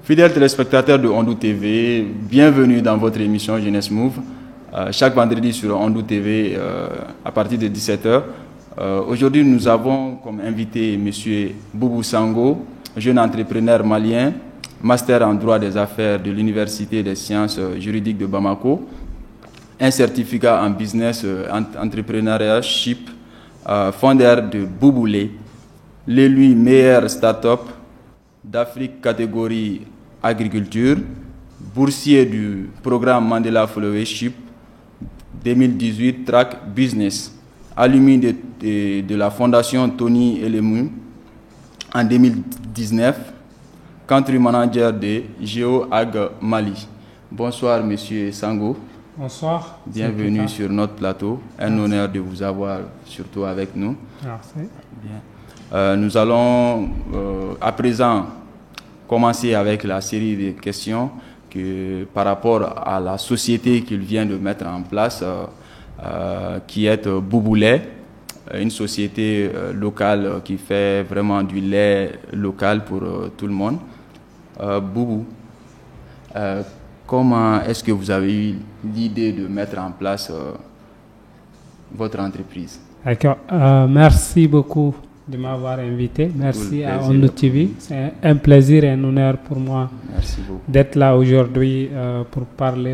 Fidèles téléspectateurs de Ondou TV, bienvenue dans votre émission Jeunesse Move. Chaque vendredi sur Ondou TV à partir de 17h. Aujourd'hui, nous avons comme invité M. Boubou Sango, jeune entrepreneur malien, master en droit des affaires de l'Université des sciences juridiques de Bamako, un certificat en business entrepreneurship, fondeur de Bouboulé, l'élu meilleur start-up d'Afrique catégorie agriculture, boursier du programme Mandela Fellowship 2018 Track Business, alumni de la fondation Tony Elemu en 2019, country manager de GeoAg Mali. Bonsoir Monsieur Sango. Bonsoir. Bienvenue sur notre plateau. Un honneur de vous avoir surtout avec nous. Merci. Bien. Nous allons à présent commencer avec la série de questions par rapport à la société qu'il vient de mettre en place, qui est Bouboulé, une société locale qui fait vraiment du lait local pour tout le monde. Boubou, comment est-ce que vous avez eu l'idée de mettre en place votre entreprise? D'accord. Merci beaucoup de m'avoir invité. Merci à Ondou TV. C'est un plaisir et un honneur pour moi d'être là aujourd'hui pour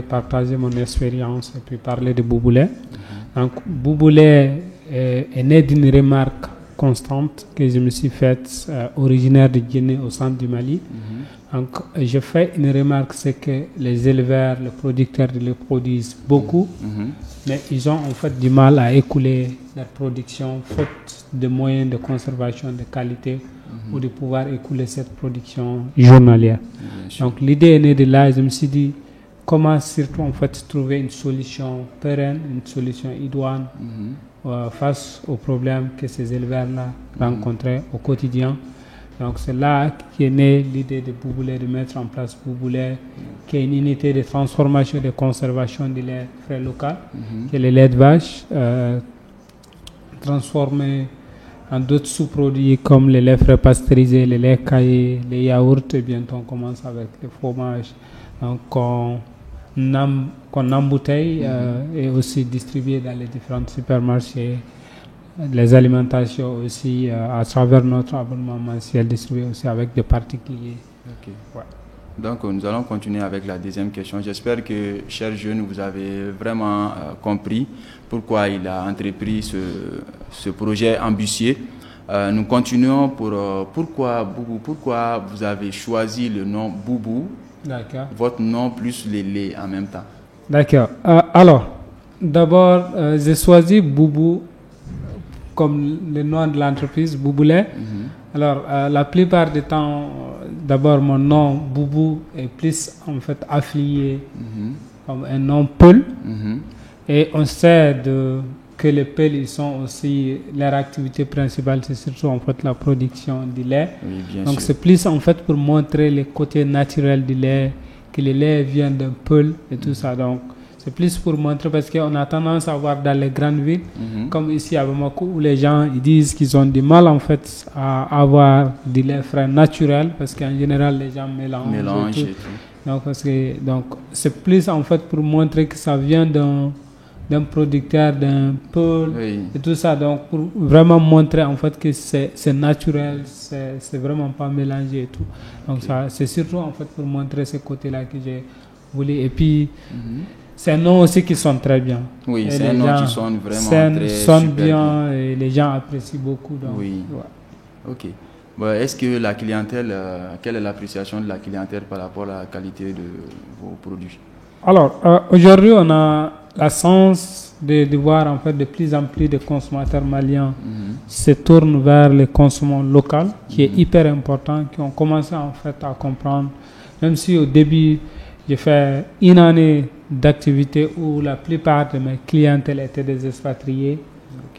partager mon expérience et puis parler de Bouboulé. Donc, Bouboulé est né d'une remarque constante que je me suis faite, originaire de Guinée au centre du Mali. Donc, je fais une remarque, c'est que les éleveurs, les producteurs de lait produisent beaucoup, mais ils ont en fait du mal à écouler leur production, faute de moyens de conservation de qualité ou de pouvoir écouler cette production journalière. Donc, l'idée est née de là, et je me suis dit, comment surtout en fait trouver une solution pérenne, une solution idoine face aux problèmes que ces éleveurs-là rencontraient au quotidien. Donc c'est là qu'est née l'idée de Bouboulé, de mettre en place Bouboulé, qui est une unité de transformation et de conservation du lait frais local, qui est le lait de vache, transformé en d'autres sous-produits comme les laits frais pasteurisés, les laits caillés, les yaourts, et bientôt on commence avec le fromage. Donc qu'on embouteille et aussi distribué dans les différents supermarchés. Les alimentations aussi à travers notre abonnement mensuel distribué aussi avec des particuliers. Okay. Ouais. Donc nous allons continuer avec la deuxième question. J'espère que, chers jeunes, vous avez vraiment compris pourquoi il a entrepris ce projet ambitieux. Nous continuons pourquoi Boubou, pourquoi vous avez choisi le nom Boubou, votre nom plus les laits en même temps. D'accord. Alors, d'abord, j'ai choisi Boubou comme le nom de l'entreprise, Bouboulé. Alors, la plupart du temps, d'abord, mon nom, Boubou, est plus en fait affilié comme un nom Peul. Et on sait que les Peuls, ils sont aussi, leur activité principale, c'est surtout en fait la production du lait. Oui, donc, c'est plus en fait pour montrer le côté naturel du lait, que le lait vient d'un Peul et tout ça. Donc, c'est plus pour montrer, parce qu'on a tendance à voir dans les grandes villes, comme ici à Bamako, où les gens ils disent qu'ils ont du mal en fait à avoir du lait frais naturel, parce qu'en général les gens mélangent et tout. Donc c'est plus en fait pour montrer que ça vient d'un producteur, d'un pôle et tout ça. Donc pour vraiment montrer en fait que c'est naturel, c'est vraiment pas mélangé et tout. Donc ça, c'est surtout en fait pour montrer ce côté-là que j'ai voulu. Et puis c'est un nom aussi qui sonne très bien. Oui, c'est un nom qui sonne vraiment très sonne bien et les gens apprécient beaucoup. Donc, oui. Ouais. Ok. Bon, est-ce que la clientèle, quelle est l'appréciation de la clientèle par rapport à la qualité de vos produits? Alors, aujourd'hui, on a la chance de voir en fait de plus en plus de consommateurs maliens se tournent vers les consommateurs locaux, qui est hyper important, qui ont commencé en fait à comprendre. Même si au début, j'ai fait une année d'activité où la plupart de mes clientèles étaient des expatriés,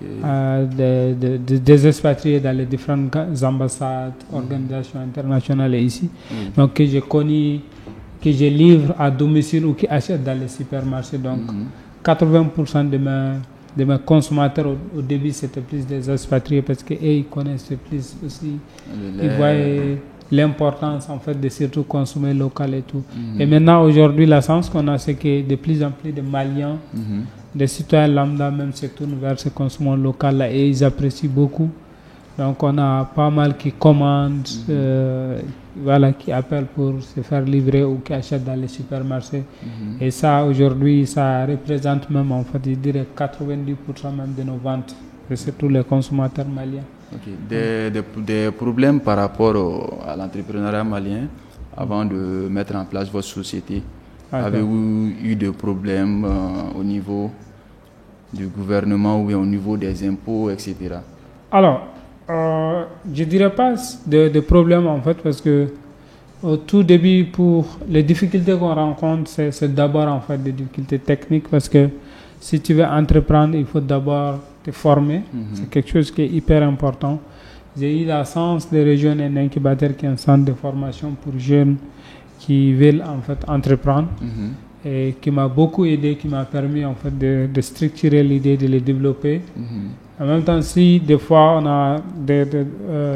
des expatriés dans les différentes ambassades, organisations internationales ici. Donc que j'ai connu, que je livre à domicile ou qui achètent dans les supermarchés. Donc 80% de mes consommateurs au début c'était plus des expatriés, parce que ils connaissent plus aussi. Ils voient l'importance en fait de surtout consommer local et tout. Et maintenant aujourd'hui la chance qu'on a, c'est que de plus en plus de Maliens, des citoyens lambda même se tournent vers ce consommation local là et ils apprécient beaucoup. Donc on a pas mal qui commandent, voilà, qui appellent pour se faire livrer ou qui achètent dans les supermarchés. Et ça aujourd'hui ça représente même en fait je dirais 90% même de nos ventes. Et surtout les consommateurs maliens. Okay. Des problèmes par rapport à l'entrepreneuriat malien avant de mettre en place votre société. Avez-vous eu des problèmes au niveau du gouvernement ou bien au niveau des impôts, etc.? Alors, je dirais pas de problèmes en fait parce que au tout début, pour les difficultés qu'on rencontre, c'est d'abord en fait des difficultés techniques parce que si tu veux entreprendre, il faut d'abord te former. C'est quelque chose qui est hyper important. J'ai eu la chance de rejoindre un incubateur qui est un centre de formation pour jeunes qui veulent en fait entreprendre et qui m'a beaucoup aidé, qui m'a permis en fait de structurer l'idée, de les développer. En même temps, si des fois on a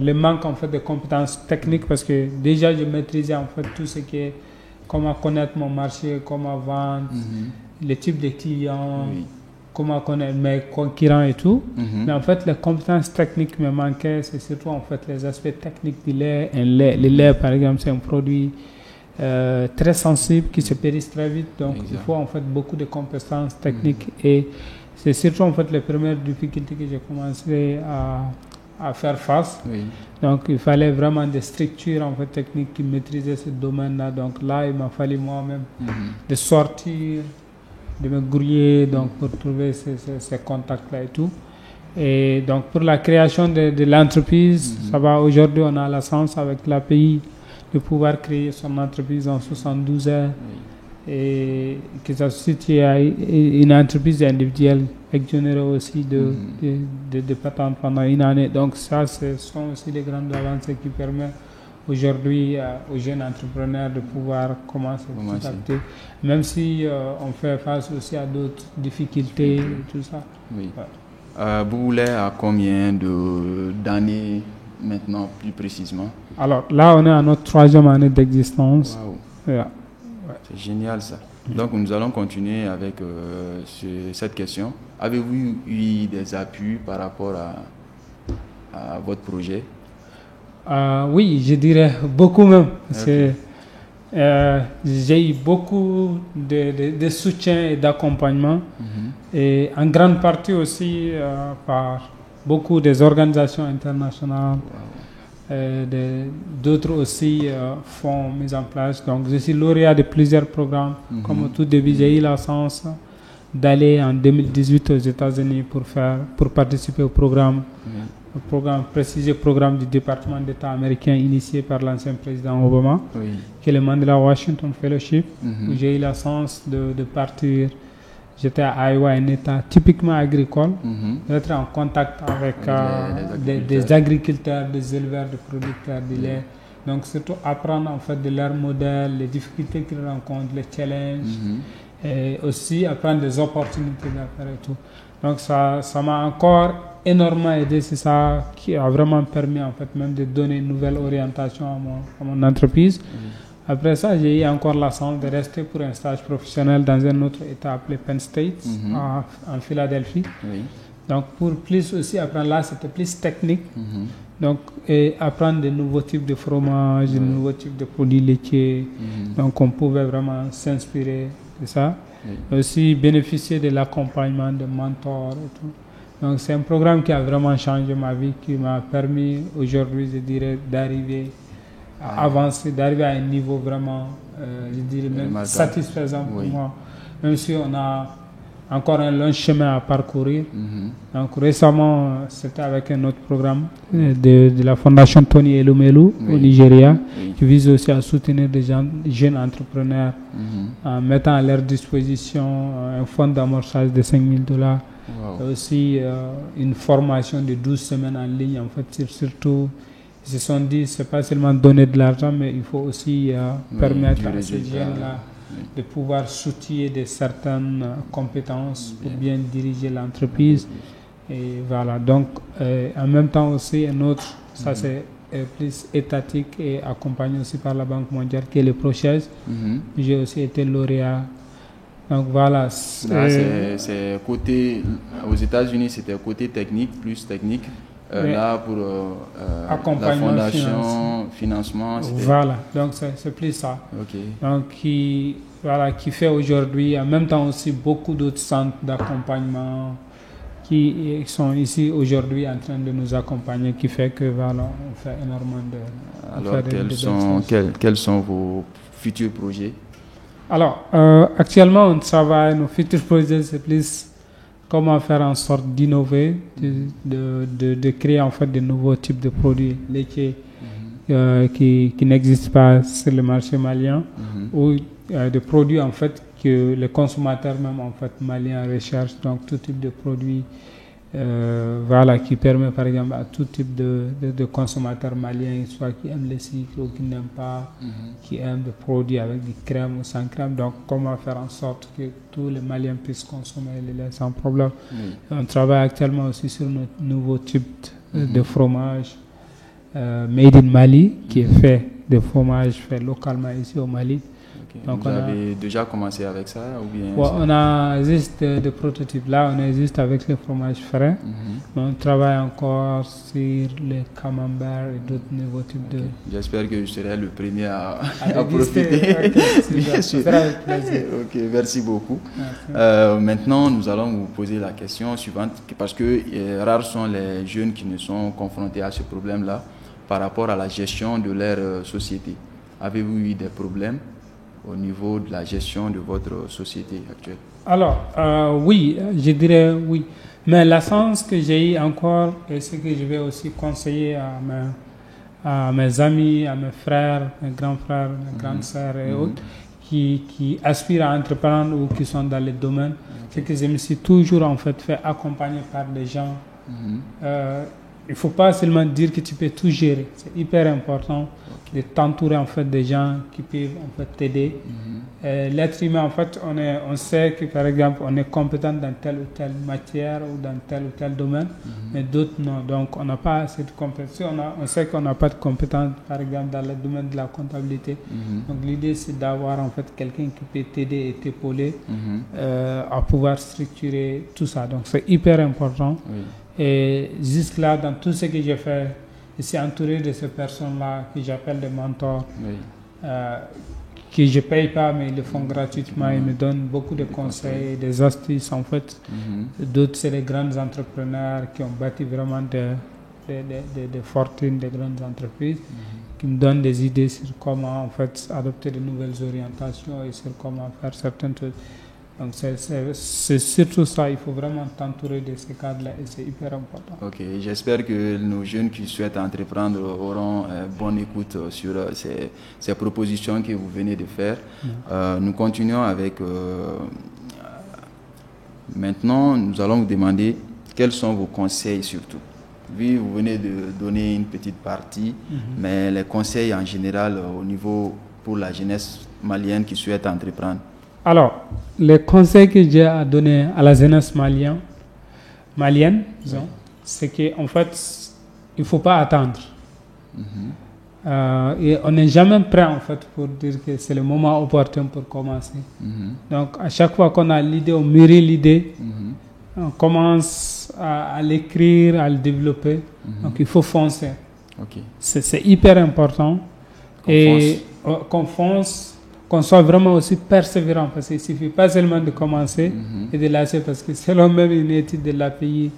les manques en fait de compétences techniques parce que déjà je maîtrisais en fait tout ce qui est comment connaître mon marché, comment vendre, les types de clients, comment connaître mes concurrents et tout. Mais en fait, les compétences techniques me manquaient, c'est surtout en fait les aspects techniques du lait. Le lait, par exemple, c'est un produit très sensible qui se périsse très vite, donc il faut en fait beaucoup de compétences techniques et c'est surtout en fait les premières difficultés que j'ai commencé à faire face. Donc il fallait vraiment des structures en fait techniques qui maîtrisaient ce domaine-là. Donc là, il m'a fallu moi-même de sortir, de me grouiller donc pour trouver ces contacts-là et tout. Et donc pour la création de l'entreprise, ça va. Aujourd'hui, on a la chance avec l'API de pouvoir créer son entreprise en 72 heures et que ça situe à une entreprise individuelle exonérée aussi de patente pendant une année. Donc ça, ce sont aussi les grandes avancées qui permettent aujourd'hui aux jeunes entrepreneurs de pouvoir commencer petit à petit, même si on fait face aussi à d'autres difficultés et tout ça. Boubouleh a combien d'années maintenant plus précisément? Alors là, on est à notre 3e année d'existence. C'est génial ça. Donc nous allons continuer avec cette question. Avez-vous eu des appuis par rapport à votre projet? Oui, je dirais beaucoup même. J'ai eu beaucoup de soutien et d'accompagnement et en grande partie aussi par beaucoup des organisations internationales. D'autres aussi font mise en place. Donc je suis lauréat de plusieurs programmes. Comme au tout début, j'ai eu la chance d'aller en 2018 aux États-Unis pour participer au programme. Le programme du département d'État américain initié par l'ancien président Obama, qui est le Mandela Washington Fellowship, où j'ai eu la chance de partir. J'étais à Iowa, un État typiquement agricole, d'être en contact avec des agriculteurs, des éleveurs, des producteurs de lait. Donc surtout apprendre en fait de leurs modèles, les difficultés qu'ils rencontrent, les challenges, et aussi apprendre des opportunités d'affaires et tout. Donc ça m'a encore énormément aidé, c'est ça qui a vraiment permis en fait même de donner une nouvelle orientation à mon entreprise. Après ça, j'ai eu encore la chance de rester pour un stage professionnel dans un autre état appelé Penn State, en Philadelphie. Donc pour plus aussi apprendre là, c'était plus technique. Donc et apprendre de nouveaux types de fromages, de nouveaux types de produits laitiers. Donc on pouvait vraiment s'inspirer de ça. Aussi bénéficier de l'accompagnement de mentors et tout. Donc c'est un programme qui a vraiment changé ma vie, qui m'a permis aujourd'hui, je dirais, d'arriver à avancer, d'arriver à un niveau vraiment, je dirais même satisfaisant pour moi. Même si on a encore un long chemin à parcourir. Donc récemment, c'était avec un autre programme de la fondation Tony Elumelu au Nigeria, qui vise aussi à soutenir des jeunes entrepreneurs en mettant à leur disposition un fonds d'amorçage de $5,000. Et aussi une formation de 12 semaines en ligne. En fait, surtout, ils se sont dit, c'est pas seulement donner de l'argent, mais il faut aussi permettre à ces jeunes-là de pouvoir soutenir de certaines compétences pour bien diriger l'entreprise. Et voilà, donc en même temps aussi un autre, ça c'est est plus étatique et accompagné aussi par la Banque mondiale, qui est le ProChez. J'ai aussi été lauréat. Donc voilà. Là, c'est côté, aux États-Unis, c'était côté technique, plus technique. Là, pour la fondation, financement. Voilà, donc c'est plus ça. Okay. Donc, qui fait aujourd'hui, en même temps aussi, beaucoup d'autres centres d'accompagnement qui sont ici aujourd'hui en train de nous accompagner, qui fait que voilà, on fait énormément de... Alors, quels sont vos futurs projets? Alors, actuellement, on travaille, nos futurs projets, c'est plus comment faire en sorte d'innover, de créer en fait de nouveaux types de produits laitiers qui n'existent pas sur le marché malien, ou de produits en fait que les consommateurs même en fait maliens recherchent, donc tout type de produits qui permet par exemple à tout type de consommateurs maliens, soit qui aiment les sucres ou qui n'aiment pas, qui aiment des produits avec des crèmes ou sans crème. Donc comment faire en sorte que tous les Maliens puissent consommer le lait sans problème. On travaille actuellement aussi sur notre nouveau type de fromage made in Mali, qui est fait de fromage fait localement ici au Mali. Donc vous avez déjà commencé avec ça ou bien on a juste des prototypes. Là, on est juste avec le fromage frais. Mais on travaille encore sur le camembert et d'autres nouveaux types de... J'espère que je serai le premier à profiter. Bien sûr. Ok, merci beaucoup. Maintenant, nous allons vous poser la question suivante, parce que rares sont les jeunes qui ne sont confrontés à ce problème-là par rapport à la gestion de leur société. Avez-vous eu des problèmes au niveau de la gestion de votre société actuelle? Alors, oui, je dirais oui. Mais la chance que j'ai eu encore, et ce que je vais aussi conseiller à mes amis, à mes frères, mes grands frères, mes grandes sœurs et autres, qui aspirent à entreprendre ou qui sont dans le domaine, c'est que je me suis toujours en fait accompagner par des gens. Il ne faut pas seulement dire que tu peux tout gérer. C'est hyper important de t'entourer en fait des gens qui peuvent en fait t'aider. L'être humain, en fait, on sait que par exemple on est compétent dans telle ou telle matière ou dans tel ou tel domaine, mais d'autres non. Donc on n'a pas assez de compétences. On sait qu'on n'a pas de compétences par exemple dans le domaine de la comptabilité. Donc l'idée c'est d'avoir en fait quelqu'un qui peut t'aider et t'épauler à pouvoir structurer tout ça. Donc c'est hyper important. Et jusque-là, dans tout ce que j'ai fait, je suis entouré de ces personnes-là que j'appelle des mentors, que je ne paye pas, mais ils le font gratuitement. Ils me donnent beaucoup de conseils, des astuces en fait. D'autres, c'est les grands entrepreneurs qui ont bâti vraiment des fortunes, des grandes entreprises, qui me donnent des idées sur comment en fait adopter de nouvelles orientations et sur comment faire certaines choses. Donc c'est surtout ça, il faut vraiment t'entourer de ces cadres-là et c'est hyper important. Ok, j'espère que nos jeunes qui souhaitent entreprendre auront bonne écoute sur ces propositions que vous venez de faire. Nous continuons avec... maintenant, nous allons vous demander quels sont vos conseils surtout. Oui, vous venez de donner une petite partie, mais les conseils en général au niveau pour la jeunesse malienne qui souhaite entreprendre. Alors, les conseils que j'ai à donner à la jeunesse malienne, c'est qu'en fait, il ne faut pas attendre. Et on n'est jamais prêt en fait pour dire que c'est le moment opportun pour commencer. Donc, à chaque fois qu'on a l'idée, on mûrit l'idée, on commence à l'écrire, à le développer. Donc, il faut foncer. C'est hyper important. Qu'on fonce. Qu'on soit vraiment aussi persévérant, parce qu'il ne suffit pas seulement de commencer et de lâcher, parce que selon même une étude de l'API,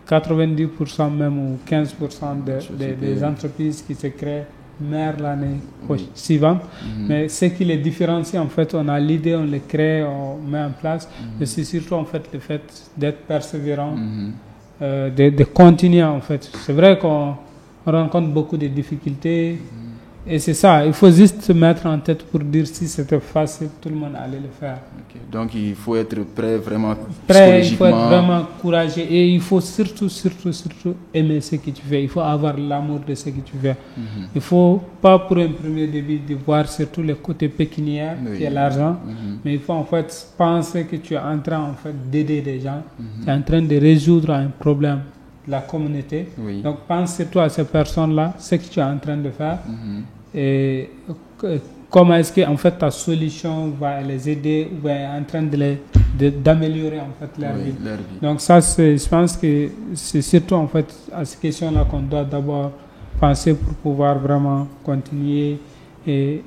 90% même ou 15% des entreprises qui se créent meurent l'année suivante. Mais ce qui les différencie, en fait, on a l'idée, on les crée, on met en place, mais c'est surtout en fait le fait d'être persévérant, de continuer en fait. C'est vrai qu'on rencontre beaucoup de difficultés. Et c'est ça, il faut juste se mettre en tête pour dire si c'était facile, tout le monde allait le faire. Donc il faut être prêt vraiment psychologiquement. Il faut être vraiment courageux et il faut surtout aimer ce que tu fais. Il faut avoir l'amour de ce que tu fais. Il ne faut pas pour un premier début de voir surtout le côté pécuniaire qui est l'argent, mais il faut en fait penser que tu es en train en fait d'aider des gens, tu es en train de résoudre un problème la communauté. Oui. Donc pense surtout à ces personnes-là, ce que tu es en train de faire et comment est-ce que en fait ta solution va les aider ou va en train d'améliorer en fait leur vie. Donc ça, je pense que c'est surtout en fait à ces questions-là qu'on doit d'abord penser pour pouvoir vraiment continuer et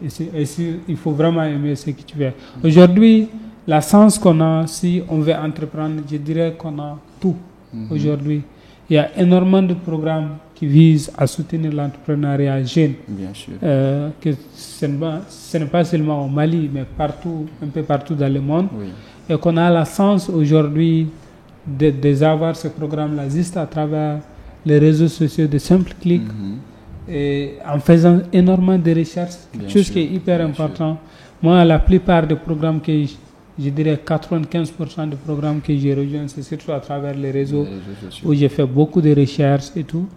il faut vraiment aimer ce que tu fais. Aujourd'hui, la chance qu'on a, si on veut entreprendre, je dirais qu'on a tout aujourd'hui. Il y a énormément de programmes qui visent à soutenir l'entrepreneuriat jeune. Bien sûr. Que ce n'est pas seulement au Mali, mais partout, un peu partout dans le monde. Oui. Et qu'on a la chance aujourd'hui d'avoir ce programme-là juste à travers les réseaux sociaux de simples clics et en faisant énormément de recherches, quelque chose qui est hyper important. Moi, la plupart des programmes que je dirais 95% des programmes que j'ai rejoints, c'est surtout à travers les réseaux où j'ai fait beaucoup de recherches et tout.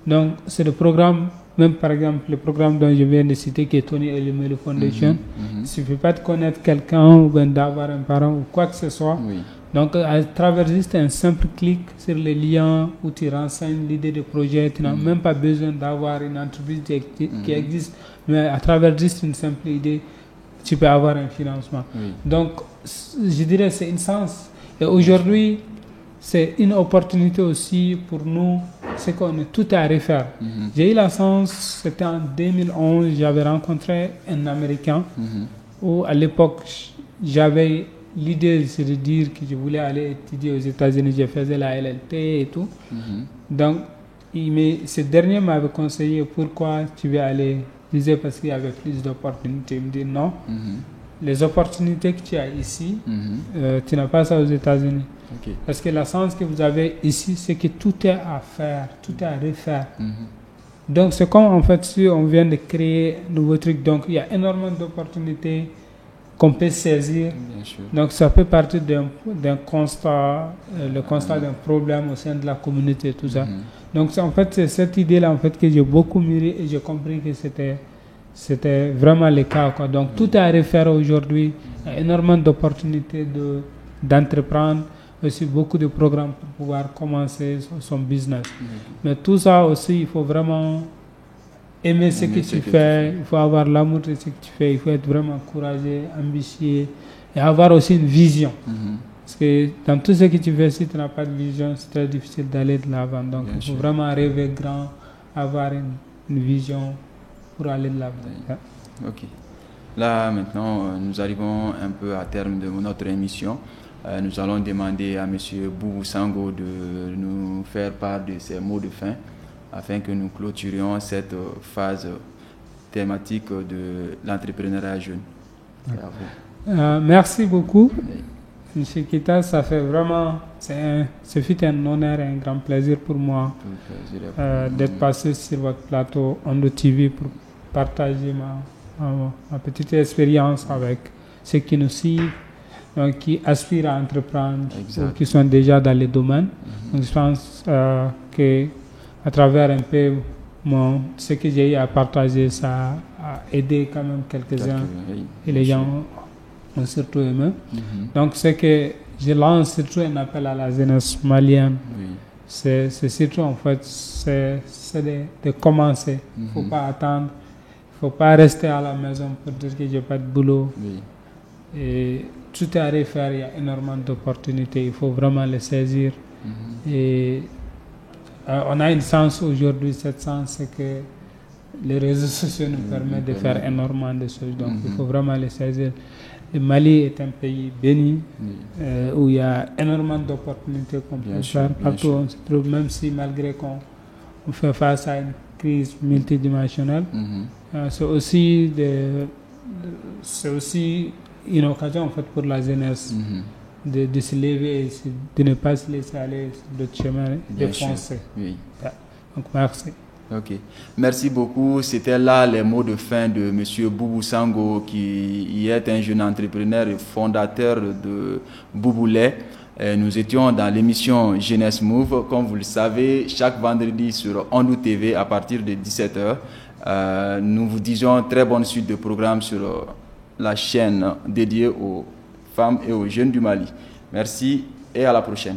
Donc, c'est le programme, même par exemple, le programme dont je viens de citer qui est Tony Elumelu Foundation. Il ne suffit pas de connaître quelqu'un ou bien d'avoir un parent ou quoi que ce soit. Oui. Donc, à travers juste un simple clic sur les liens où tu renseignes l'idée de projet, tu n'as même pas besoin d'avoir une entreprise qui existe, mais à travers juste une simple idée, tu peux avoir un financement. Oui. Donc, je dirais que c'est une chance. Et aujourd'hui, c'est une opportunité aussi pour nous, c'est qu'on est tout à refaire. J'ai eu la chance, c'était en 2011, j'avais rencontré un Américain où à l'époque, j'avais l'idée de dire que je voulais aller étudier aux États-Unis, je faisais la LLT et tout. Donc, ce dernier m'avait conseillé pourquoi tu veux aller. Je disais parce qu'il y avait plus d'opportunités. Il me dit non, les opportunités que tu as ici, tu n'as pas ça aux États-Unis. Okay. Parce que la chance que vous avez ici, c'est que tout est à faire, tout est à refaire. Donc, c'est comme en fait si on vient de créer un nouveau truc. Donc, il y a énormément d'opportunités qu'on peut saisir. Donc, ça peut partir d'un constat, le constat d'un problème au sein de la communauté, tout ça. Donc, en fait, c'est cette idée-là en fait, que j'ai beaucoup mûri et j'ai compris que c'était vraiment le cas, quoi. Donc, tout est à refaire aujourd'hui. Il y a énormément d'opportunités d'entreprendre, aussi beaucoup de programmes pour pouvoir commencer son business. Mais tout ça aussi, il faut vraiment aimer ce que tu fais, il faut avoir l'amour de ce que tu fais, il faut être vraiment courageux, ambitieux et avoir aussi une vision. Parce que dans tout ce que tu fais, si tu n'as pas de vision, c'est très difficile d'aller de l'avant. Donc, il faut vraiment rêver grand, avoir une vision pour aller de l'avant. Ok. Là, maintenant, nous arrivons un peu à terme de notre émission. Nous allons demander à M. Boubou Sango de nous faire part de ses mots de fin afin que nous clôturions cette phase thématique de l'entrepreneuriat jeune. Merci beaucoup, M. Kita. Ça fait vraiment, ce fut un honneur et un grand plaisir pour moi d'être passé sur votre plateau Ondo TV pour partager ma petite expérience avec ceux qui nous suivent, donc qui aspirent à entreprendre ou qui sont déjà dans les domaines. Donc je pense que à travers un peu ce que j'ai eu à partager, ça a aidé quand même quelques-uns et les gens ont surtout aimé. Donc c'est que je lance surtout un appel à la jeunesse malienne. C'est surtout en fait, c'est de commencer. Il ne faut pas attendre, il ne faut pas rester à la maison pour dire que j'ai pas de boulot. Et tout est à refaire, il y a énormément d'opportunités, il faut vraiment les saisir. Et on a une chance aujourd'hui, cette chance, c'est que les réseaux sociaux nous permettent de faire énormément de choses, donc il faut vraiment les saisir. Le Mali est un pays béni, où il y a énormément d'opportunités qu'on peut faire partout où on se trouve, même si malgré qu'on fait face à une crise multidimensionnelle, c'est aussi une occasion en fait pour la jeunesse de se lever et de ne pas se laisser aller sur d'autres chemins, de foncer. Donc merci. Ok, merci beaucoup. C'était là les mots de fin de M. Boubou Sango, qui est un jeune entrepreneur et fondateur de Bouboulet. Nous étions dans l'émission Jeunesse Move, comme vous le savez, chaque vendredi sur Ondo TV à partir de 17h. Nous vous disons très bonne suite de programmes sur la chaîne dédiée aux femmes et aux jeunes du Mali. Merci et à la prochaine.